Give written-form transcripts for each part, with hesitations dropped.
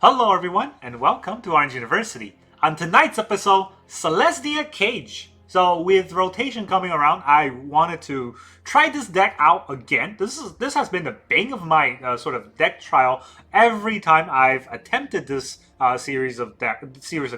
Hello everyone, and welcome to Orange University. On tonight's episode, Selesnya Cage. So with rotation coming around, I wanted to try this deck out again. This has been the bane of my sort of deck trial every time I've attempted this series of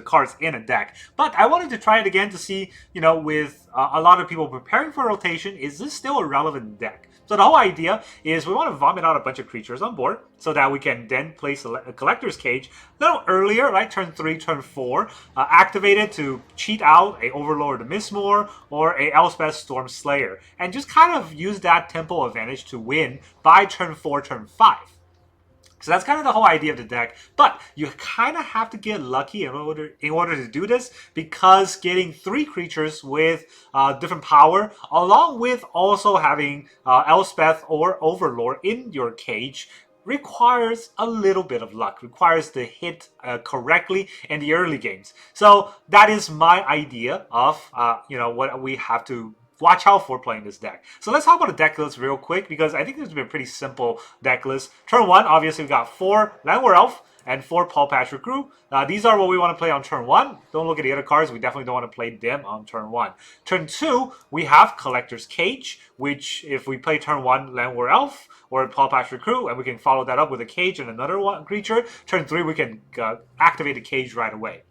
cards in a deck. But I wanted to try it again to see, with a lot of people preparing for rotation, is this still a relevant deck? So the whole idea is we want to vomit out a bunch of creatures on board so that we can then place a Collector's Cage a little earlier, right? Turn 3, turn 4. Activate it to cheat out a Overlord Mistmoors or a Elspeth Storm Slayer. And just kind of use that tempo advantage to win by turn 4, turn 5. So that's kind of the whole idea of the deck, but you kind of have to get lucky in order to do this, because getting 3 creatures with different power, along with also having Elspeth or Overlord in your cage, requires a little bit of luck, requires to hit correctly in the early games. So that is my idea of what we have to watch out for playing this deck. So let's talk about the deck list real quick, because I think this has been a pretty simple deck list. Turn 1, obviously we got 4 Llanowar Elves and 4 Pawpatch Recruit. These are what we want to play on turn 1. Don't look at the other cards. We definitely don't want to play them on turn 1. Turn 2, we have Collector's Cage, which if we play turn 1 Llanowar Elf or Pawpatch Recruit, and we can follow that up with a cage and another creature, turn 3 we can activate the cage right away.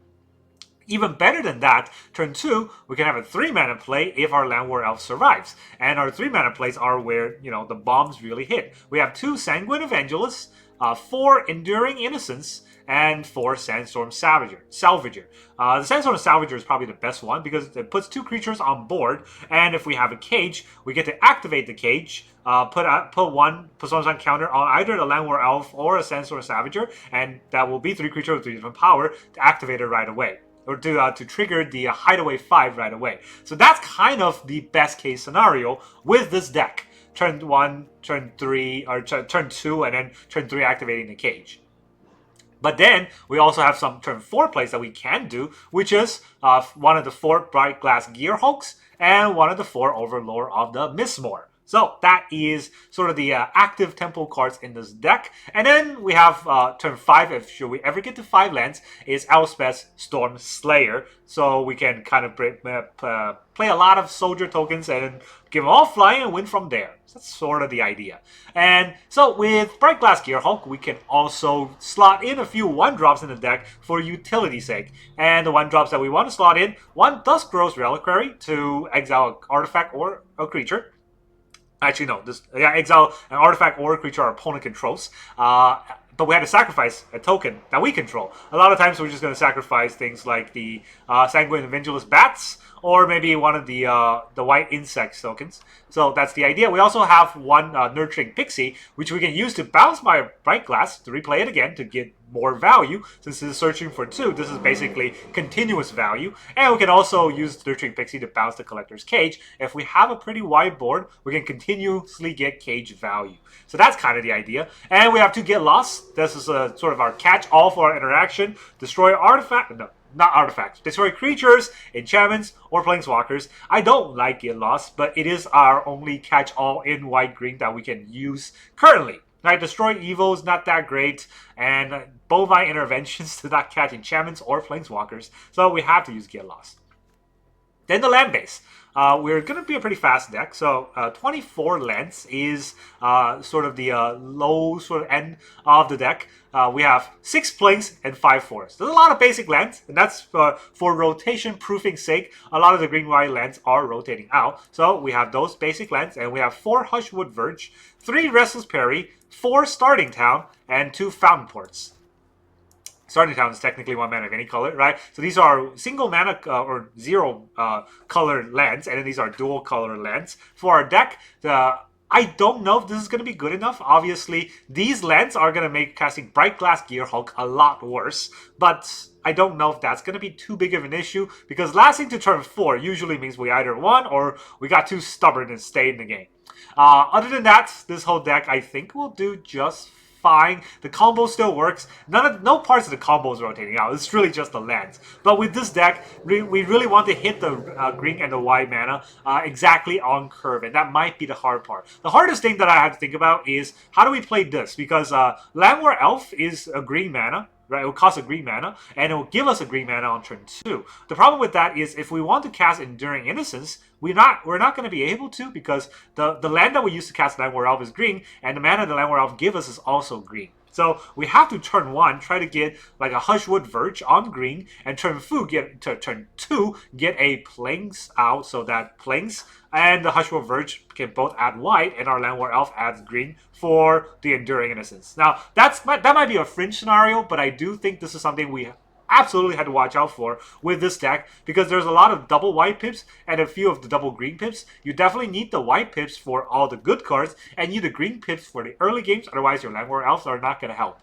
Even better than that, turn 2, we can have a 3-mana play if our Llanowar Elf survives. And our 3-mana plays are where, the bombs really hit. We have 2 Sanguine Evangelists, 4 Enduring Innocence, and 4 Sandstorm Salvager. The Sandstorm Salvager is probably the best one because it puts 2 creatures on board, and if we have a cage, we get to activate the cage, put someone's on counter on either the Llanowar Elf or a Sandstorm Salvager, and that will be 3 creatures with 3 different power to activate it right away, or to trigger the Hideaway 5 right away. So that's kind of the best case scenario with this deck. Turn 1, turn 3, or turn 2, and then turn 3 activating the cage. But then we also have some turn 4 plays that we can do, which is one of the 4 Brightglass Gearhulks and one of the 4 Overlord of the Mistmoors. So that is sort of the active tempo cards in this deck. And then we have turn 5, should we ever get to 5 lands, is Elspeth Storm Slayer. So we can kind of play a lot of soldier tokens and give them all flying and win from there. So that's sort of the idea. And so with Brightglass Gearhulk, we can also slot in a few 1-drops in the deck for utility's sake. And the 1-drops that we want to slot in, 1 Dusk Reliquary to exile an artifact or a creature. Actually, no. Exile an artifact or a creature our opponent controls. But we had to sacrifice a token that we control. A lot of times we're just going to sacrifice things like the Sanguine Evangelist bats, or maybe one of the white insect tokens. So that's the idea. We also have 1 Nurturing Pixie, which we can use to bounce my Brightglass to replay it again to get more value. Since this is searching for 2, this is basically continuous value. And we can also use Nurturing Pixie to bounce the Collector's Cage. If we have a pretty wide board, we can continuously get cage value. So that's kind of the idea. And we have 2 Get Lost. This is sort of our catch-all for our interaction. Destroy artifact. No, not artifacts. Destroy creatures, enchantments, or planeswalkers. I don't like Get Lost, but it is our only catch-all in white-green that we can use currently. Right, Destroy Evil is not that great, and Bovine Interventions do not catch enchantments or planeswalkers, so we have to use Get Lost. Then the land base. We're going to be a pretty fast deck, so 24 lands is sort of the low sort of end of the deck. We have 6 plains and 5 forests. There's a lot of basic lands, and that's for rotation proofing sake. A lot of the green-white lands are rotating out, so we have those basic lands, and we have 4 Hushwood Verge, 3 Restless Prairie, 4 Starting Town, and 2 Fountainports. Starting Town is technically 1 mana of any color, right? So these are single mana or 0 color lands, and then these are dual color lands. For our deck, I don't know if this is going to be good enough. Obviously, these lands are going to make casting Brightglass Gearhulk a lot worse, but I don't know if that's going to be too big of an issue, because lasting to turn 4 usually means we either won or we got too stubborn and stayed in the game. Other than that, this whole deck I think will do just fine. The combo still works. No parts of the combo is rotating out. It's really just the lands. But with this deck, we really want to hit the green and the white mana exactly on curve, and that might be the hard part. The hardest thing that I have to think about is how do we play this? Because Llanowar Elf is a green mana, right? It will cost a green mana, and it will give us a green mana on turn 2. The problem with that is if we want to cast Enduring Innocence, we're not going to be able to, because the land that we use to cast Llanowar Elf is green, and the mana the Llanowar Elf gives us is also green. So we have to turn 1 try to get like a Hushwood Verge on green, and turn 2 get a Plains out, so that Plains and the Hushwood Verge can both add white, and our Llanowar Elf adds green for the Enduring Innocence. Now that might be a fringe scenario, but I do think this is something we absolutely had to watch out for with this deck, because there's a lot of double white pips and a few of the double green pips. You definitely need the white pips for all the good cards, and you need the green pips for the early games, otherwise your Llanowar Elves are not going to help.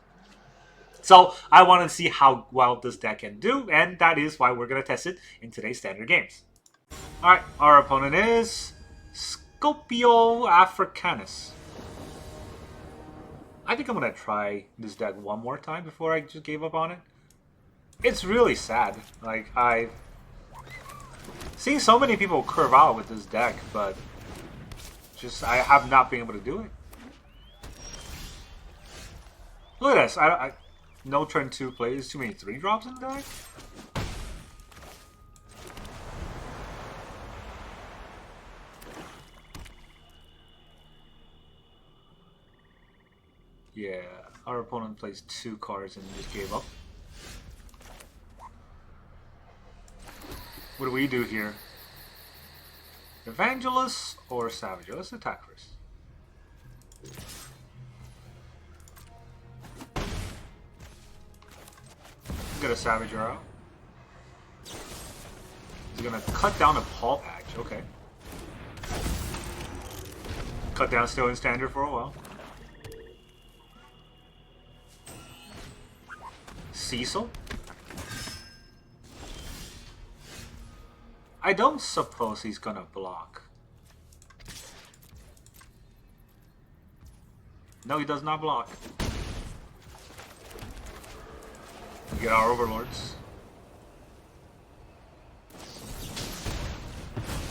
So I want to see how well this deck can do, and that is why we're going to test it in today's standard games. Alright, our opponent is Scopio Africanus. I think I'm going to try this deck one more time before I just gave up on it. It's really sad. Like, I've seen so many people curve out with this deck, but just I have not been able to do it. Look at this. No turn 2 plays. Too many 3-drops in the deck. Yeah, our opponent plays 2 cards and just gave up. What do we do here? Evangelist or Salvager? Let's attack first. Get a Salvager out. He's gonna cut down a Pawpatch. Okay. Cut down still in standard for a while. Cecil? I don't suppose he's gonna block. No, he does not block. We get our Overlords.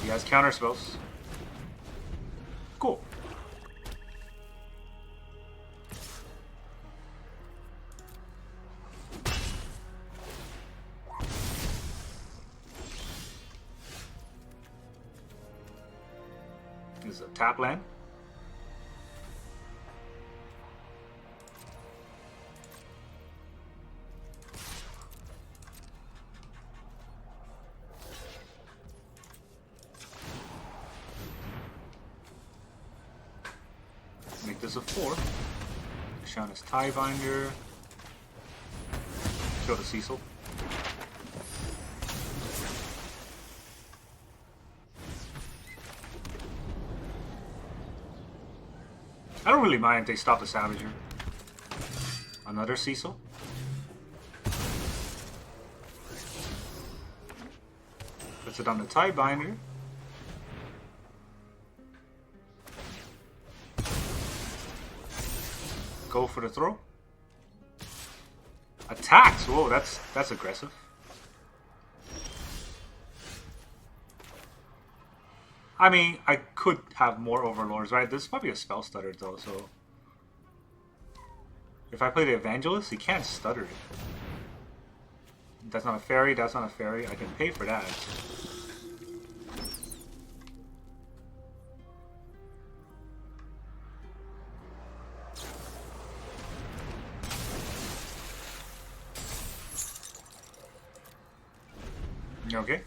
He has counter spells. Cool. This is a tap land. Make this a 4. Shown as Tiebinder. Kill the Cecil. I don't really mind if they stop the Salvager. Another Cecil. Puts it on the Tiebinder. Go for the throw. Attacks! Whoa, that's aggressive. I mean, I could have more Overlords, right? This is probably a spell stutter though, so if I play the Evangelist, he can't stutter it. That's not a fairy, that's not a fairy. I can pay for that. Okay.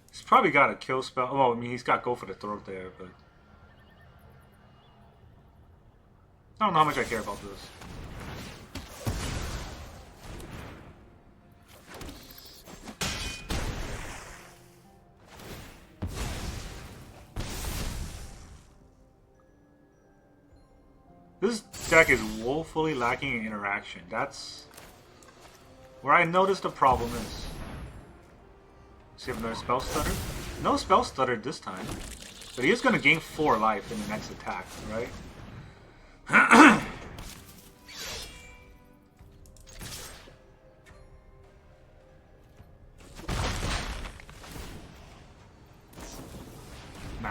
He's probably got a kill spell. Well, I mean, he's got go for the throat there, but I don't know how much I care about this. This deck is woefully lacking in interaction. That's where I noticed the problem is. See if there's spell stutter. No spell stutter this time. But he is going to gain 4 life in the next attack, right?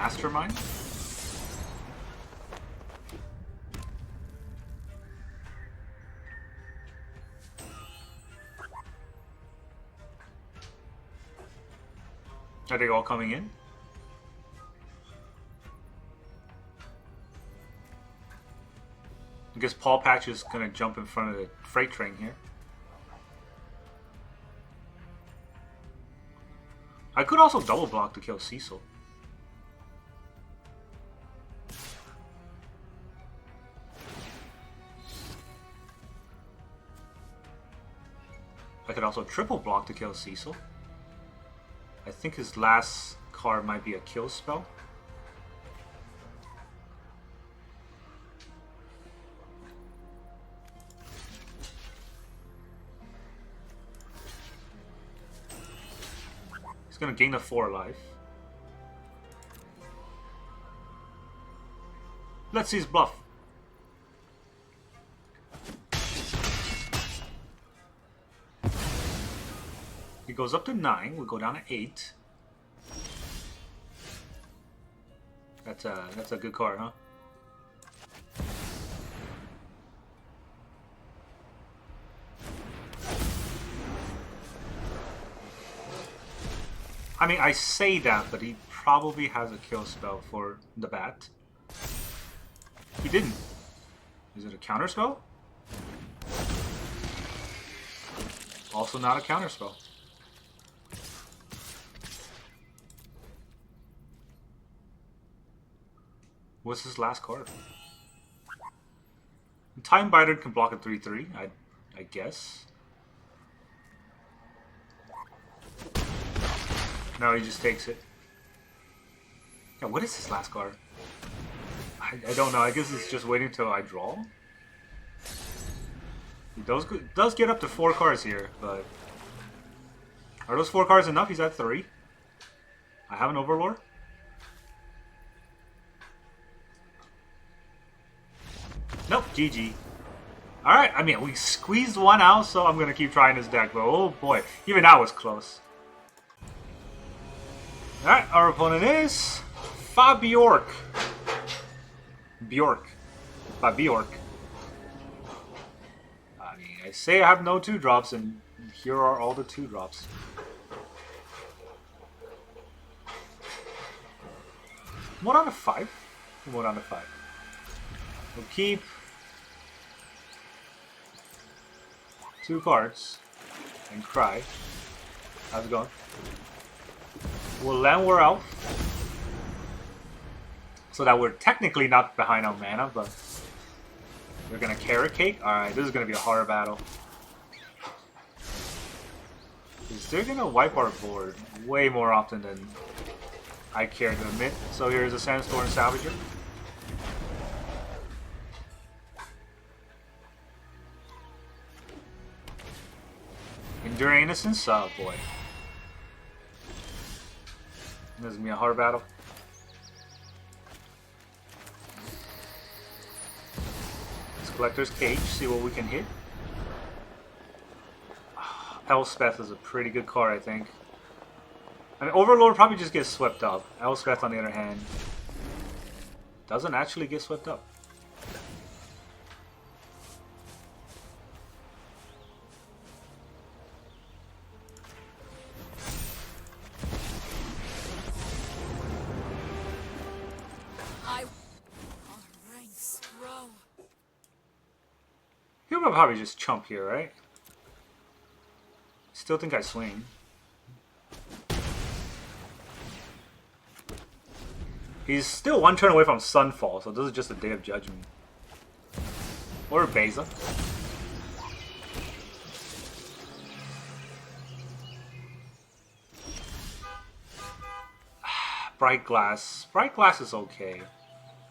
Mastermind. Are they all coming in? I guess Pawpatch is gonna jump in front of the freight train here. I could also double block to kill Cecil. I could also triple block to kill Cecil. I think his last card might be a kill spell. He's gonna gain a 4 life. Let's see his bluff. He goes up to 9, we go down to 8. That's a good card, huh? I mean, I say that, but he probably has a kill spell for the bat. He didn't. Is it a counter spell? Also not a counter spell. What's his last card? Time Biter can block a 3/3, I guess. No, he just takes it. Yeah, what is his last card? I don't know. I guess it's just waiting until I draw. He does get up to 4 cards here, but are those 4 cards enough? He's at 3. I have an Overlord. Nope, GG. Alright, I mean, we squeezed one out, so I'm going to keep trying this deck, but oh boy, even that was close. Alright, our opponent is Fabiork. Bjork. Fabiork. I mean, I say I have no 2-drops, and here are all the 2-drops. One out of 5? 1 out of 5. We'll keep 2 cards and cry. How's it going? We'll Llanowar Elves, so that we're technically not behind on mana, but we're gonna Carrot Cake. Alright, this is gonna be a hard battle. They're gonna wipe our board way more often than I care to admit. So here's a Sandstorm Salvager. Enduring Innocence? Oh boy. This is gonna be a hard battle. Let's Collector's Cage, see what we can hit. Elspeth is a pretty good card, I think. I mean, Overlord probably just gets swept up. Elspeth, on the other hand, doesn't actually get swept up. He'll probably just chump here, right? Still think I swing. He's still 1 turn away from Sunfall, so this is just a Day of Judgment. Or Beza. Brightglass. Brightglass is okay.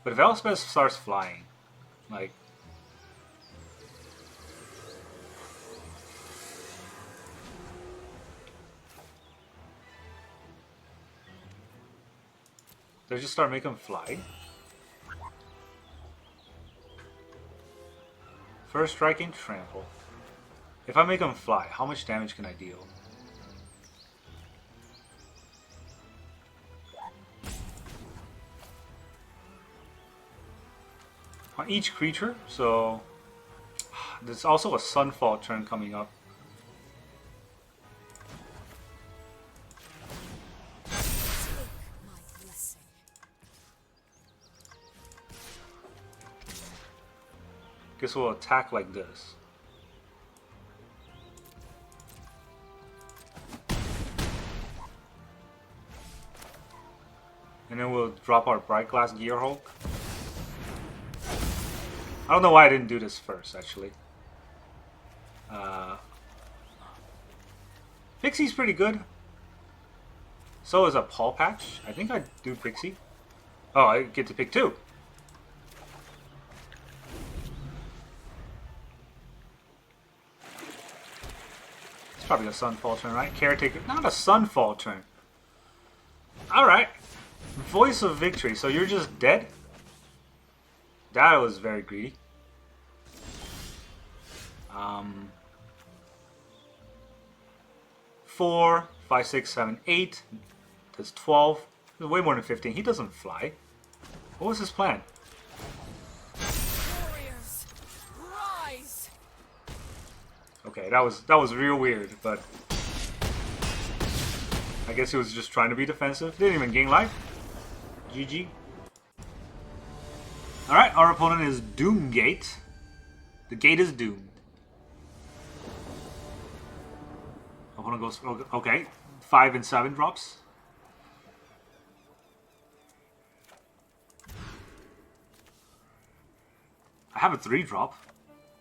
But if Elspeth starts flying, like... They just start making them fly. First striking, trample. If I make them fly, how much damage can I deal? on each creature, so there's also a Sunfall turn coming up. Guess we'll attack like this. And then we'll drop our Brightglass Gearhulk. I don't know why I didn't do this first, actually. Pixie's pretty good. So is a Pawpatch. I think I'd do Pixie. Oh, I get to pick two. It's probably a Sunfall turn, right? Caretaker. Not a Sunfall turn. Alright. Voice of Victory. So you're just dead? That was very greedy. 4, 5, 6, 7, 8. That's 12. Way more than 15. He doesn't fly. What was his plan? Warriors, rise. Okay, that was real weird, but I guess he was just trying to be defensive. Didn't even gain life. GG. Alright, our opponent is Doomgate. The gate is doomed. Opponent goes, okay, 5 and 7 drops. I have a 3 drop,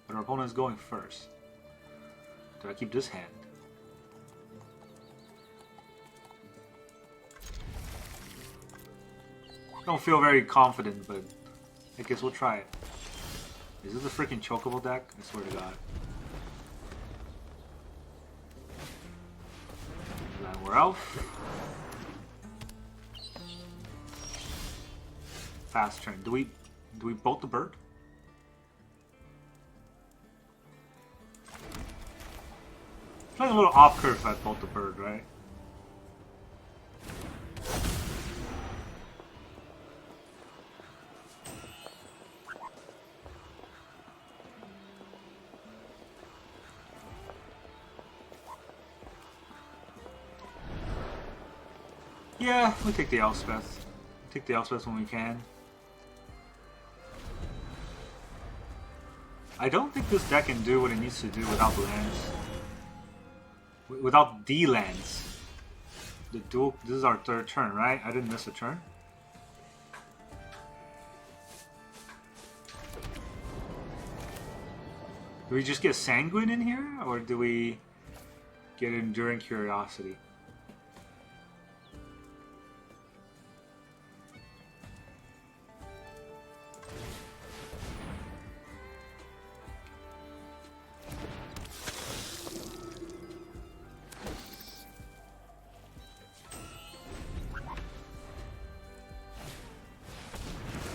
but our opponent is going first. Do I keep this hand? I don't feel very confident, but I guess we'll try it. Is this a freaking chocobo deck? I swear to God. Llanowar Elf. Fast turn. Do we bolt the bird? Playing a little off curve if I bolt the bird, right? Yeah, we take the Elspeth. Take the Elspeth when we can. I don't think this deck can do what it needs to do without lands. Without the lands. The dual. This is our 3rd turn, right? I didn't miss a turn. Do we just get Sanguine in here, or do we get Enduring Curiosity?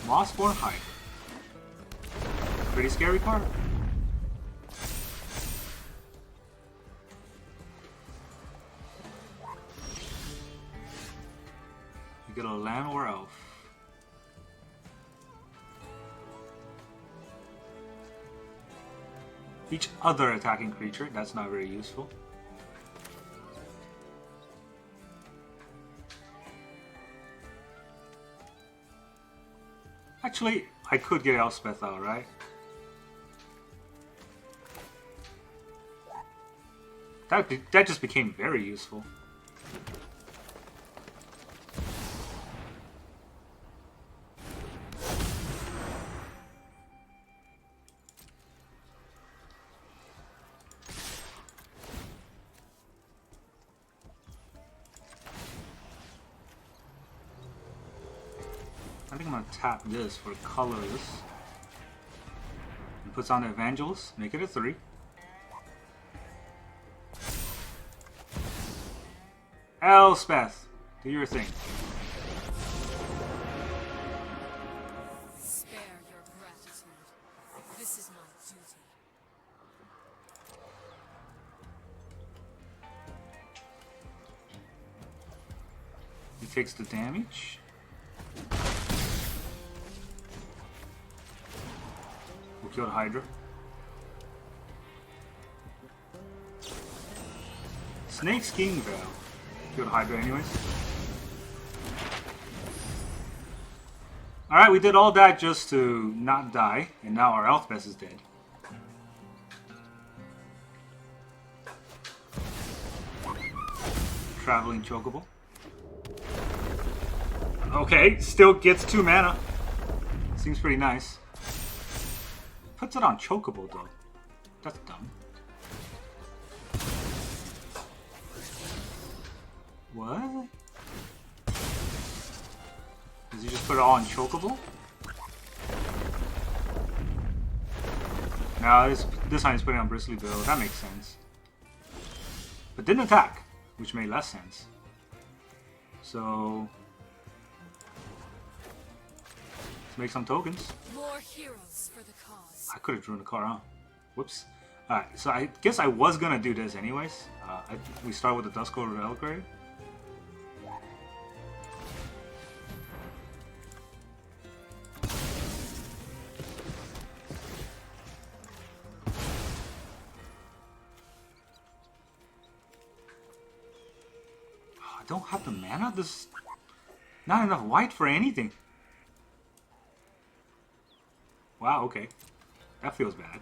Mossborn Hydra. Pretty scary card. You get a Llanowar Elf. Each other attacking creature, that's not very useful. Actually, I could get Elspeth out, right? That just became very useful. I think I'm gonna tap this for colorless. And puts on the Evangelist, make it a 3. Elspeth, do your thing. Spare your gratitude. This is my duty. He takes the damage. We'll kill the Hydra. Snake Skin Veil. Kill the Hydra anyways. Alright, we did all that just to not die, and now our Elspeth is dead. Traveling Chocobo. Okay, still gets 2 mana. Seems pretty nice. Puts it on Chocobo though. That's dumb. What? Does he just put it all on Chocobo? No, this time he's putting it on Bristly Bill. That makes sense. But didn't attack, which made less sense. So let's make some tokens. More heroes for the cause. I could have drawn a card, huh? Whoops. Alright, so I guess I was gonna do this anyways. We start with the Dusk or Reliquary. I don't have the mana? There's not enough white for anything. Wow, okay. That feels bad.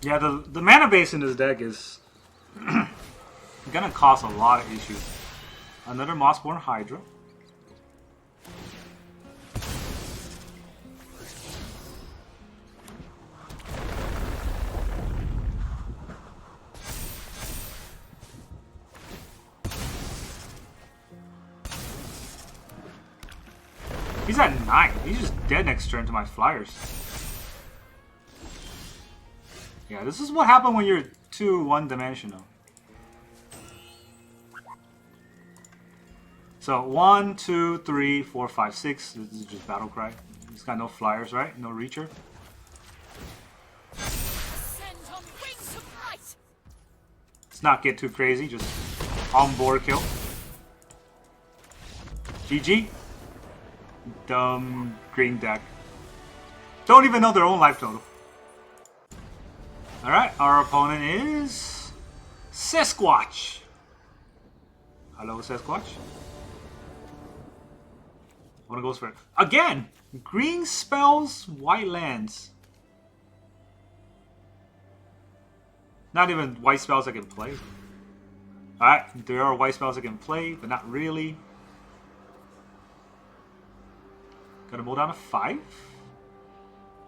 Yeah, the mana base in this deck is gonna cause a lot of issues. Another Mossborn Hydra. He's at 9. He's just dead next turn to my flyers. Yeah, this is what happened when you're too one-dimensional. So 1, 2, 3, 4, 5, 6. This is just battle cry. He's got no flyers, right? No reacher. Let's not get too crazy. Just on board kill. GG. Dumb green deck. Don't even know their own life total. Alright, our opponent is Sasquatch. Hello, Sasquatch. Wanna go for it again? Green spells, white lands. Not even white spells I can play. Alright, there are white spells I can play, but not really. Gonna move down to 5?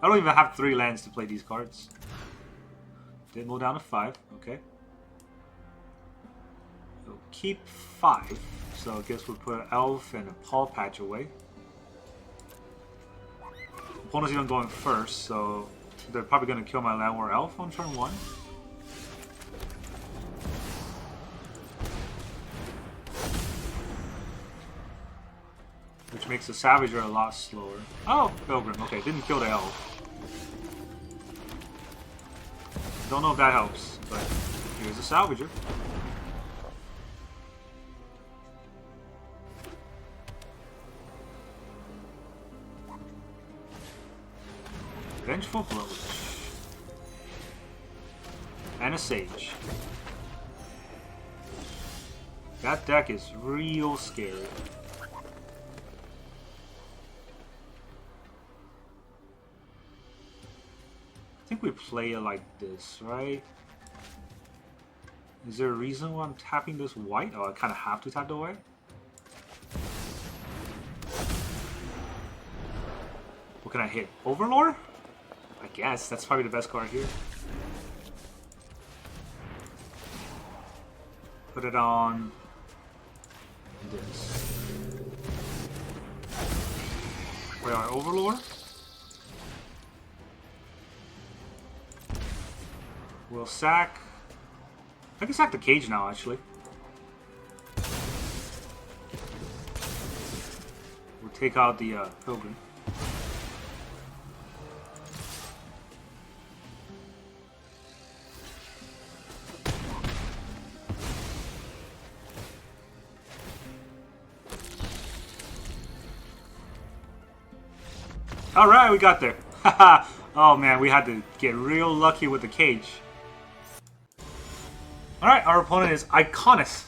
I don't even have 3 lands to play these cards. Did move down to 5, okay. We'll keep 5, so I guess we'll put an Elf and a Pawpatch away. Opponent's even going first, so they're probably going to kill my Llanowar Elf on turn 1. Which makes the Salvager a lot slower. Oh, Pilgrim, okay, didn't kill the Elf. Don't know if that helps, but here's a Salvager. Vengeful Blows. And a Sage. That deck is real scary. I think we play it like this, right? Is there a reason why I'm tapping this white? Oh, I kind of have to tap the white? What can I hit? Overlord? I guess. That's probably the best card here. Put it on this. Play our Overlord. We'll sack. I can sack the Cage now, actually. We'll take out the Pilgrim. Alright, we got there. Haha. Oh man, we had to get real lucky with the cage. Alright, our opponent is Iconis.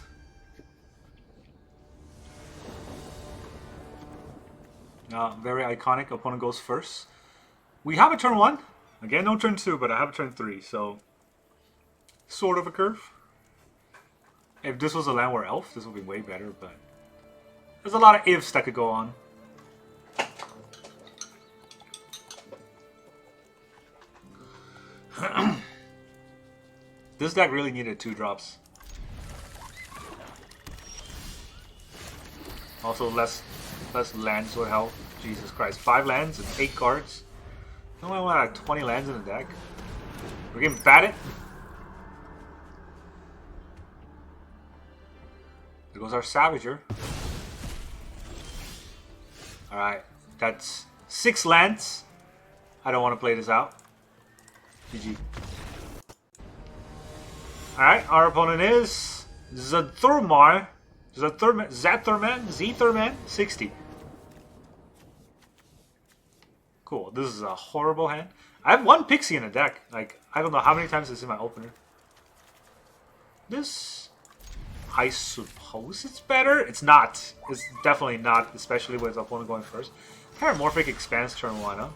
Very iconic. Opponent goes first. We have a turn 1. Again, no turn 2, but I have a turn 3, so sort of a curve. If this was a Llanowar Elf, this would be way better, but there's a lot of ifs that could go on. This deck really needed 2 drops. Also, less lands would help. Jesus Christ, 5 lands and 8 cards. I only want like 20 lands in the deck. We're getting batted. There goes our Salvager. Alright, that's 6 lands. I don't want to play this out. GG. Alright, our opponent is Zthurman, 60. Cool, this is a horrible hand. I have 1 Pixie in the deck. Like, I don't know how many times this is in my opener. This, I suppose it's better. It's not. It's definitely not, especially with the opponent going first. Paramorphic Expanse turn 1, huh?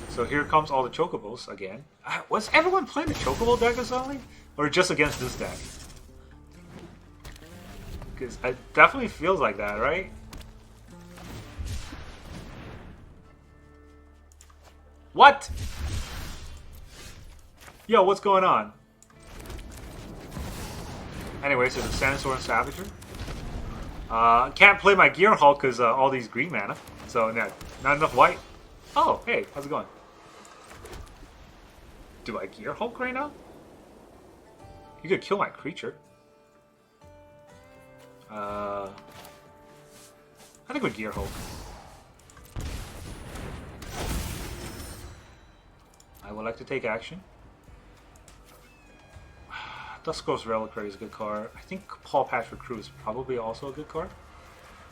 So here comes all the Chocobos again. Was everyone playing the Chocobo deck or something? Or just against this deck? Because it definitely feels like that, right? What? Yo, what's going on? Anyways, there's a Sandstorm Salvager. Can't play my Gearhulk because all these green mana. So, not enough white. Oh, hey, how's it going? Do I Gearhulk right now? You could kill my creature. I think with Gearhulk. I would like to take action. Dusk Reliquary is a good card. I think Pawpatch Recruit is probably also a good card.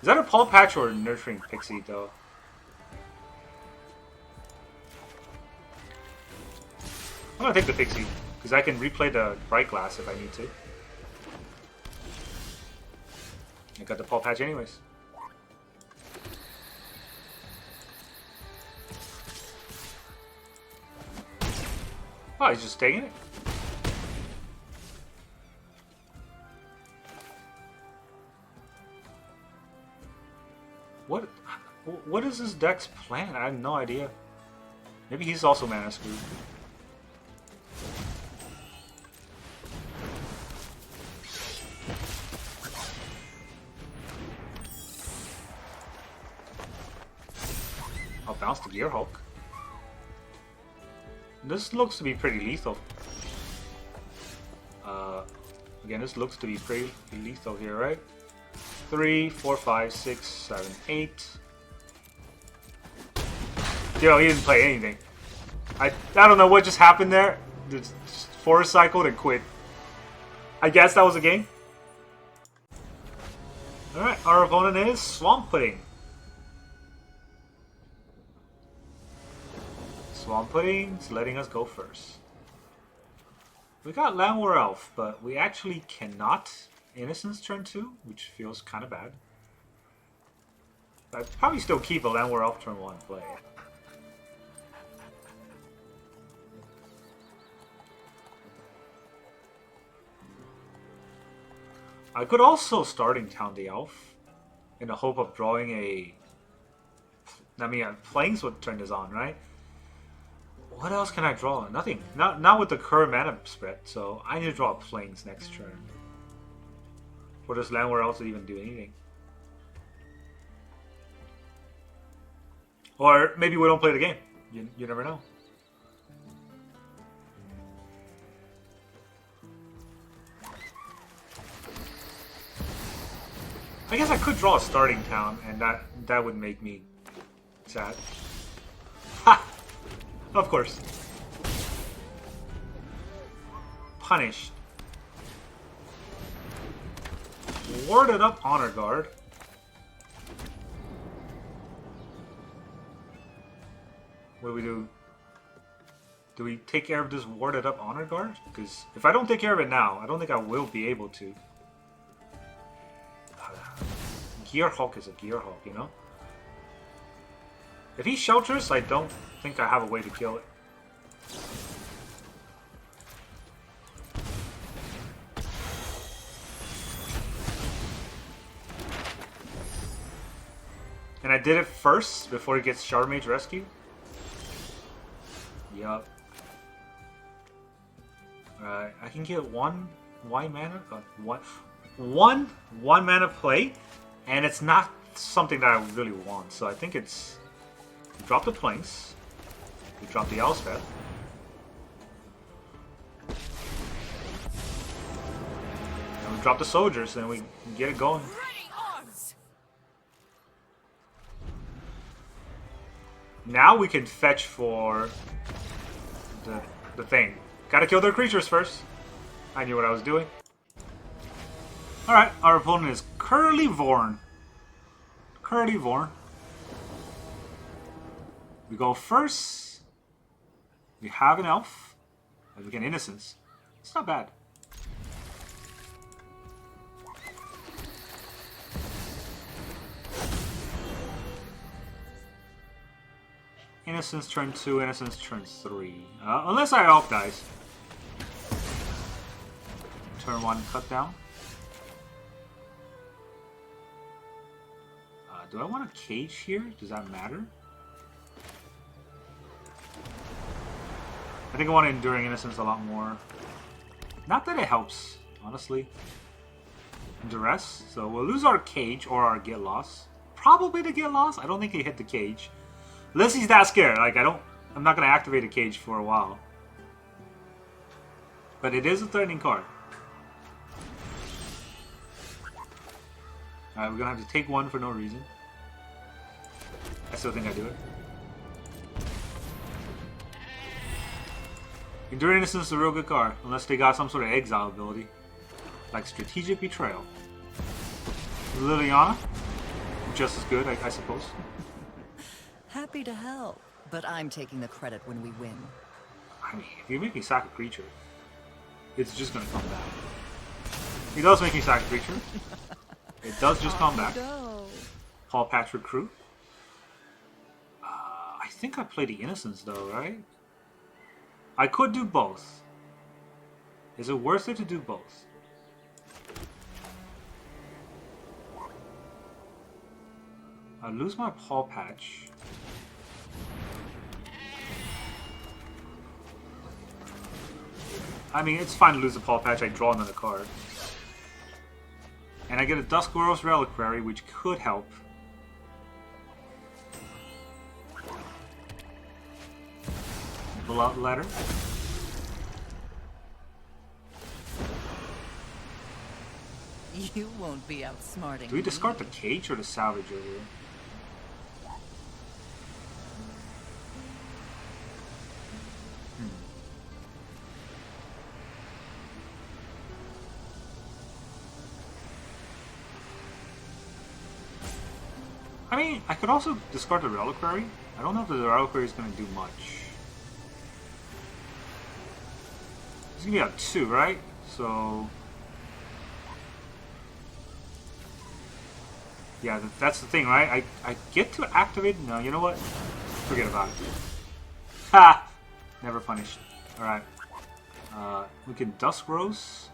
Is that a Pawpatch or a Nurturing Pixie though? I'm gonna take the Pixie, because I can replay the Brightglass if I need to. I got the Pawpatch anyways. Oh, he's just taking it? What is this deck's plan? I have no idea. Maybe he's also mana screwed. I'll bounce the Gearhulk. This looks to be pretty lethal. Again, this looks to be pretty lethal here, right? 3, 4, 5, 6, 7, 8. Yo, he didn't play anything. I don't know what just happened there. Just forest cycled and quit. I guess that was a game. Alright, our opponent is Swamp Pudding. Swamp Pudding's letting us go first. We got Llanowar Elf, but we actually cannot Innocence turn 2, which feels kind of bad. I'd probably still keep a Llanowar Elf turn 1 play. I could also starting town the Elf in the hope of drawing a... I mean, Plains would turn this on, right? What else can I draw? Nothing. Not with the current mana spread, so I need to draw Plains next turn. For this Llanowar Elf to even do anything. Or maybe we don't play the game. You never know. I guess I could draw a starting town, and that would make me sad. Ha! Of course. Punished. warded up Honor Guard. What do we do? Do we take care of this warded up Honor Guard? Because if I don't take care of it now, I don't think I will be able to. Gearhulk is a Gearhulk, you know? If he shelters, I don't think I have a way to kill it. And I did it first before he gets Shard Mage Rescue. Yup. Alright, I can get one white mana, one mana play, and it's not something that I really want. So I think it's we drop the Plains, we drop the Elspeth, and we drop the soldiers, and we can get it going. Now we can fetch for the thing. Gotta kill their creatures first. I knew what I was doing. Alright, our opponent is Curly Vorn. Curly Vorn. We go first. We have an elf. And we get Innocence. It's not bad. Innocence turn 2, Innocence turn 3. Unless our elf dies. Turn 1 cut down. Do I want a cage here? Does that matter? I think I want Enduring Innocence a lot more. Not that it helps, honestly. Duress. So we'll lose our cage or our get lost. Probably the get lost. I don't think he hit the cage. Unless he's that scared. Like I'm not gonna activate a cage for a while. But it is a threatening card. Alright, we're gonna have to take one for no reason. I still think I do it. Enduring Innocence is a real good card, unless they got some sort of exile ability. Like Strategic Betrayal. Liliana, just as good, I suppose. Happy to help, but I'm taking the credit when we win. I mean, if you make me sack a creature, it's just gonna come back. He does make me sack a creature. It does just come back. Pawpatch Recruit. I think I play the Innocence though, right? I could do both. Is it worth it to do both? I lose my Pawpatch. I mean, it's fine to lose the Pawpatch. I draw another card. And I get a Dusk Reliquary, which could help. Blood Letter. You won't be outsmarting. Do we discard the cage or the salvager here? I mean, I could also discard the Reliquary. I don't know if the Reliquary is going to do much. It's going to be a 2, right? So... yeah, that's the thing, right? I get to activate... no, you know what? Forget about it. Ha! Never punished. Alright. We can Dusk Rose.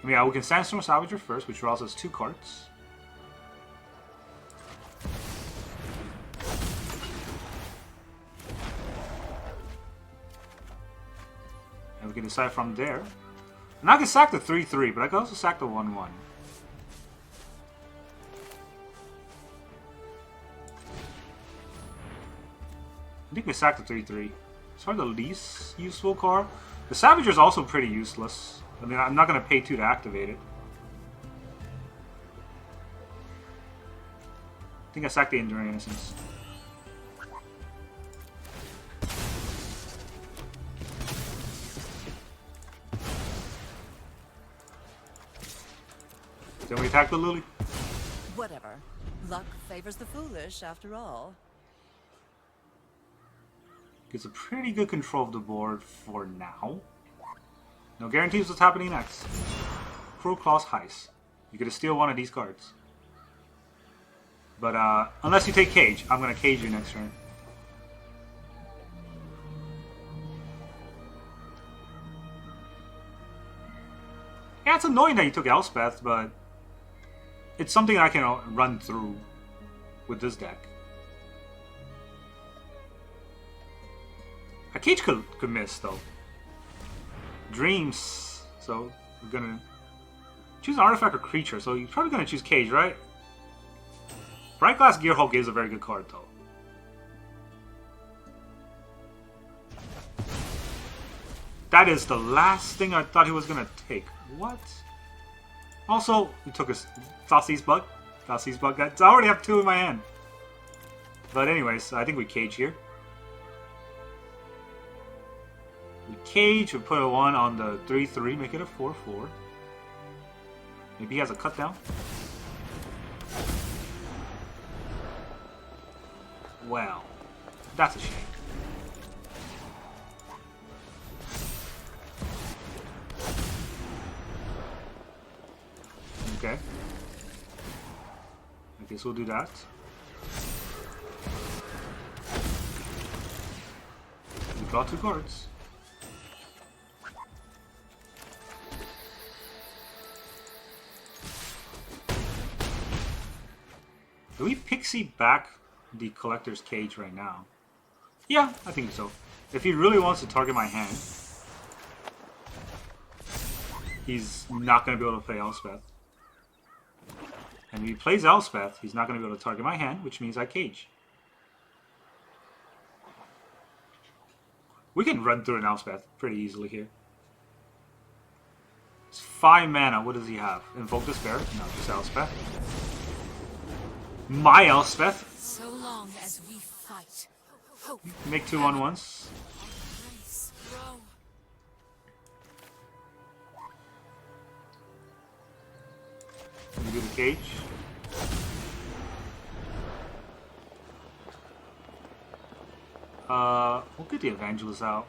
I mean, yeah, we can Sandstorm Salvager first, which draws us 2 cards. And we can decide from there. And I can sack the 3-3, but I can also sack the 1-1. I think we sack the 3-3. It's probably the least useful card. The Savager is also pretty useless. I mean, I'm not going to pay 2 to activate it. I think I sacked the Enduring Innocence. attack the Lily. Whatever. Luck favors the foolish, after all. Gets a pretty good control of the board for now. No guarantees what's happening next. Cruel Claw's Heist. You could steal one of these cards. But unless you take Cage, I'm gonna Cage you next turn. Yeah, it's annoying that you took Elspeth, but it's something I can run through with this deck. A Cage could miss, though. Dreams. So, we're gonna choose an artifact or creature. So, you're probably gonna choose Cage, right? Brightglass Gearhulk is a very good card, though. That is the last thing I thought he was gonna take. What? Also, he took a Saucy's Bug. Saucy's Bug. I already have 2 in my hand. But anyways, I think we Cage here. We Cage, we put a 1 on the 3/3, make it a 4/4. Maybe he has a cut down. Well, that's a shame. Okay. I guess we'll do that. We draw 2 cards. Do we Pixie back the Collector's Cage right now? Yeah, I think so. If he really wants to target my hand, he's not going to be able to play Elspeth. And if he plays Elspeth, he's not going to be able to target my hand, which means I Cage. We can run through an Elspeth pretty easily here. It's 5 mana. What does he have? Invoke Despair? No, just Elspeth. My Elspeth. So long as we fight. Hope. Make 2 on once. Nice. Grow. We do the Cage. We'll get the Evangelist out.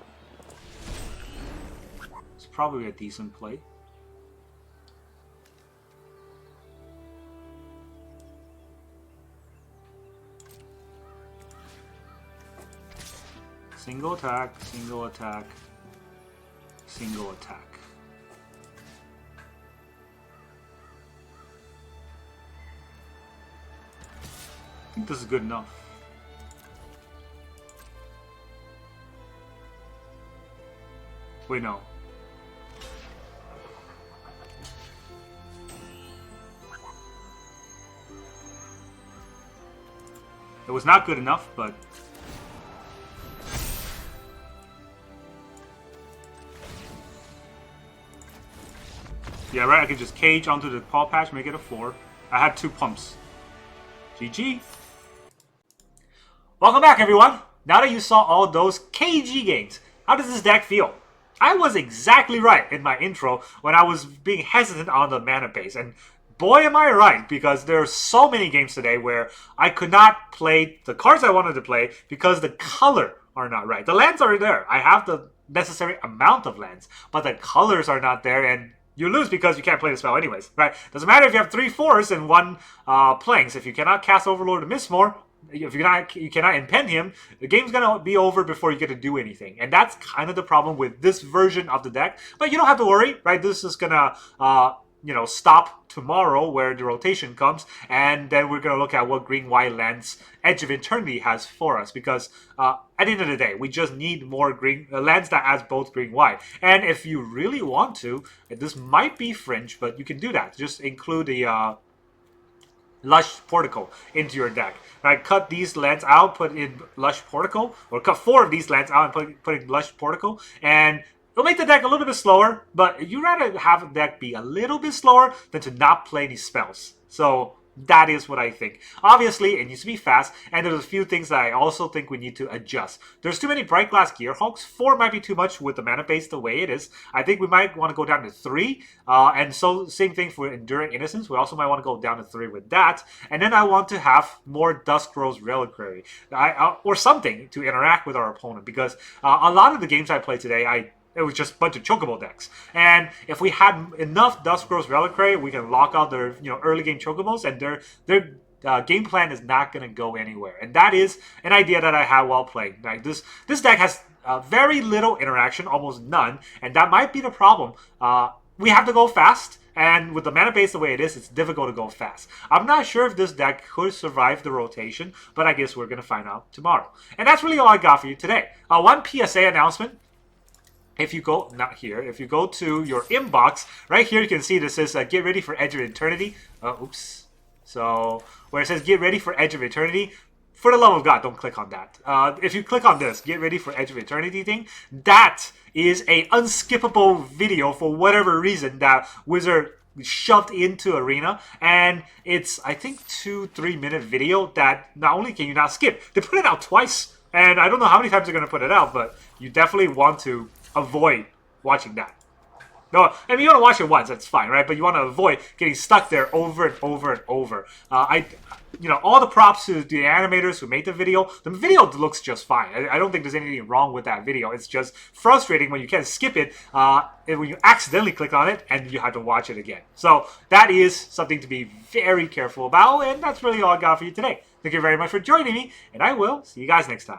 It's probably a decent play. Single attack, single attack, single attack. I think this is good enough. Wait, no. It was not good enough, but yeah, right, I could just Cage onto the Pawpatch, make it a 4. I had 2 pumps. GG. Welcome back, everyone. Now that you saw all those KG games, how does this deck feel? I was exactly right in my intro when I was being hesitant on the mana base. And boy, am I right, because there are so many games today where I could not play the cards I wanted to play because the color are not right. The lands are there. I have the necessary amount of lands, but the colors are not there, and you lose because you can't play the spell anyways, right? Doesn't matter if you have 3 4s and 1 planes. If you cannot cast Overlord or Mistmoors, if you cannot impend him, the game's gonna be over before you get to do anything. And that's kind of the problem with this version of the deck. But you don't have to worry, right? This is gonna stop tomorrow where the rotation comes, and then we're going to look at what green-white lands Edge of Eternity has for us, because at the end of the day, we just need more green lands that has both green-white. And if you really want to, this might be fringe, but you can do that. Just include the Lush Portico into your deck. Right? Cut these lands out, put in Lush Portico, or cut 4 of these lands out and put in Lush Portico, and it'll make the deck a little bit slower, but you'd rather have the deck be a little bit slower than to not play any spells. So That is what I think. Obviously, it needs to be fast, and there's a few things that I also think we need to adjust. There's too many Brightglass Gearhulks. 4 might be too much with the mana base the way it is. I think we might want to go down to 3. And so, same thing for Enduring Innocence. We also might want to go down to 3 with that. And then I want to have more Dusk Reliquary. Or something to interact with our opponent. Because a lot of the games I played today, it was just a bunch of Chocobo decks. And if we had enough Duskgrove's Reliquary, we can lock out their early game Chocobos, and their game plan is not going to go anywhere. And that is an idea that I have while playing. Like this deck has very little interaction, almost none, and that might be the problem. We have to go fast, and with the mana base the way it is, it's difficult to go fast. I'm not sure if this deck could survive the rotation, but I guess we're going to find out tomorrow. And that's really all I got for you today. One PSA announcement. If you go, not here, if you go to your inbox, right here you can see this says get ready for Edge of Eternity. Oops. So, where it says get ready for Edge of Eternity, for the love of God, don't click on that. If you click on this, get ready for Edge of Eternity thing, that is a unskippable video for whatever reason that Wizard shoved into Arena, and it's, I think, 2-3 minute video that not only can you not skip, they put it out twice, and I don't know how many times they're going to put it out, but you definitely want to avoid watching that. No, I mean, you want to watch it once, that's fine, right? But you want to avoid getting stuck there over and over and over. All the props to the animators who made the video looks just fine. I don't think there's anything wrong with that video. It's just frustrating when you can't skip it, and when you accidentally click on it, and you have to watch it again. So that is something to be very careful about, and that's really all I got for you today. Thank you very much for joining me, and I will see you guys next time.